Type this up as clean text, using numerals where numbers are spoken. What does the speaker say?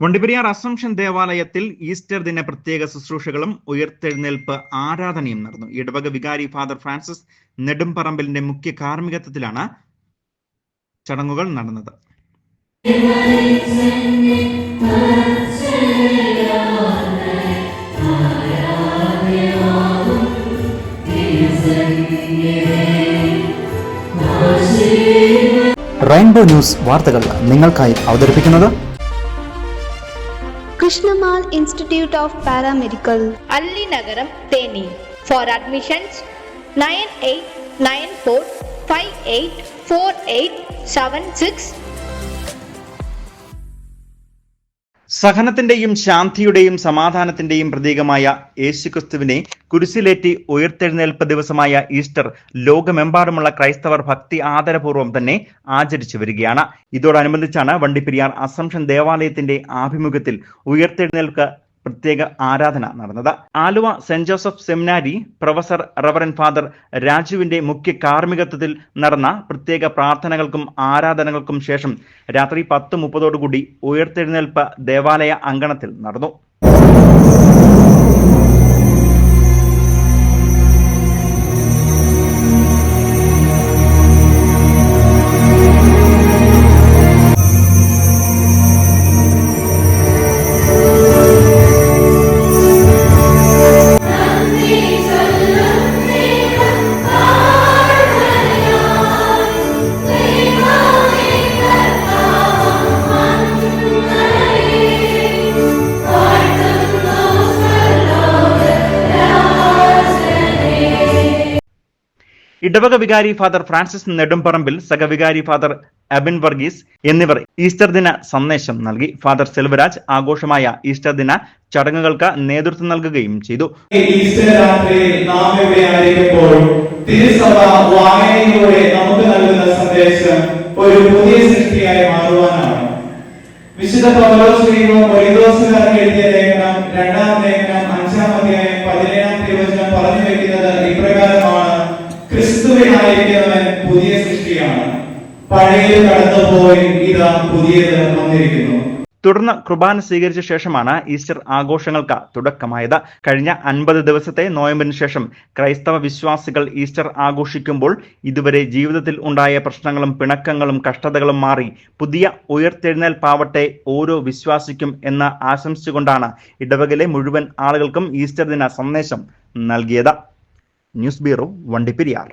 Vandiperiyar assumption ദേവാലയത്തിൽ Easter ദിന പ്രത്യേക ശുശ്രൂഷകളും ഉയർത്തെഴുന്നേൽപ്പ് ആരാധനയും നടന്നു. ഇടവക വികാരി ഫാദർ ഫ്രാൻസിസ് നെടുംപറമ്പിലിന്റെ മുഖ്യ കാർമ്മികത്വത്തിലാണ് ചടങ്ങുകൾ നടന്നത്. റെയിൻബോ ന്യൂസ് വാർത്തകൾ നിങ്ങൾക്കായി അവതരിപ്പിക്കുന്നത് Krishnamal Institute of Paramedical, Alli Nagaram, Theni. For admissions, 9894584876. സഹനത്തിന്റെയും ശാന്തിയുടെയും സമാധാനത്തിന്റെയും പ്രതീകമായ യേശുക്രിസ്തുവിനെ കുരിശിലേറ്റി ഉയർത്തെഴുന്നേൽപ്പ് ദിവസമായ ഈസ്റ്റർ ലോകമെമ്പാടുമുള്ള ക്രൈസ്തവർ ഭക്തി ആദരപൂർവ്വം തന്നെ ആചരിച്ചു വരികയാണ്. ഇതോടനുബന്ധിച്ചാണ് വണ്ടിപ്പെരിയാർ അസംഷൻ ദേവാലയത്തിന്റെ ആഭിമുഖ്യത്തിൽ ഉയർത്തെഴുന്നേൽപ്പ് പ്രത്യേക ആരാധന നടന്നത്. ആലുവ സെന്റ് ജോസഫ് സെമിനാരി പ്രൊഫസർ റവറൻ ഫാദർ രാജുവിന്റെ മുഖ്യ കാർമ്മികത്വത്തിൽ നടന്ന പ്രത്യേക പ്രാർത്ഥനകൾക്കും ആരാധനകൾക്കും ശേഷം രാത്രി 10:30 ഉയർത്തെഴുന്നേൽപ്പ് ദേവാലയ അങ്കണത്തിൽ നടന്നു. ഇടവക വികാരി ഫാദർ ഫ്രാൻസിസ് നെടുംപറമ്പിൽ, സഹവികാരി ഫാദർ അബിൻ വർഗീസ് എന്നിവർ ഈസ്റ്റർ ദിന സന്ദേശം നൽകി. ഫാദർ സെൽവരാജ് ആഘോഷമായ ഈസ്റ്റർ ദിന ചടങ്ങുകൾക്ക് നേതൃത്വം നൽകുകയും ചെയ്തു. ഈസ്റ്റർ രാത്രിയിൽ നാം ഇവിടെ ആയിരിക്കുമ്പോൾ തിരുസഭ വായനയിലൂടെ നമുക്ക് നൽകുന്ന സന്ദേശം ഒരു പുതിയ സൃഷ്ടിയായി മാറുവാനാണ്. വിശുദ്ധ പൗലോസ് കൊരിന്തോസുകാർക്ക് എഴുതിയ ലേഖനം 2-ാം ലേഖനം 5-ാം അധ്യായം 17-ാം തിരുവചനം പറഞ്ഞു വെക്കുന്നത് ഇപ്രകാരമാണ്: ക്രിസ്തുവിനായിരിക്കുന്നവൻ പുതിയ സൃഷ്ടിയാണ്, പഴയത് കടന്നുപോയി, ഇതാ പുതിയത് വന്നിരിക്കുന്നു. തുടർന്ന് കുർബാന സ്വീകരിച്ച ശേഷമാണ് ഈസ്റ്റർ ആഘോഷങ്ങൾക്ക് തുടക്കമായത്. കഴിഞ്ഞ 50 ദിവസത്തെ നോയമ്പിന് ശേഷം ക്രൈസ്തവ വിശ്വാസികൾ ഈസ്റ്റർ ആഘോഷിക്കുമ്പോൾ ഇതുവരെ ജീവിതത്തിൽ ഉണ്ടായ പ്രശ്നങ്ങളും പിണക്കങ്ങളും കഷ്ടതകളും മാറി പുതിയ ഉയർത്തെഴുന്നേൽപ്പാവട്ടെ ഓരോ വിശ്വാസിക്കും എന്ന് ആശംസിച്ചുകൊണ്ടാണ് ഇടവകയിലെ മുഴുവൻ ആളുകൾക്കും ഈസ്റ്റർ ദിന സന്ദേശം നൽകിയത്. News bureau, Vandiperiyar.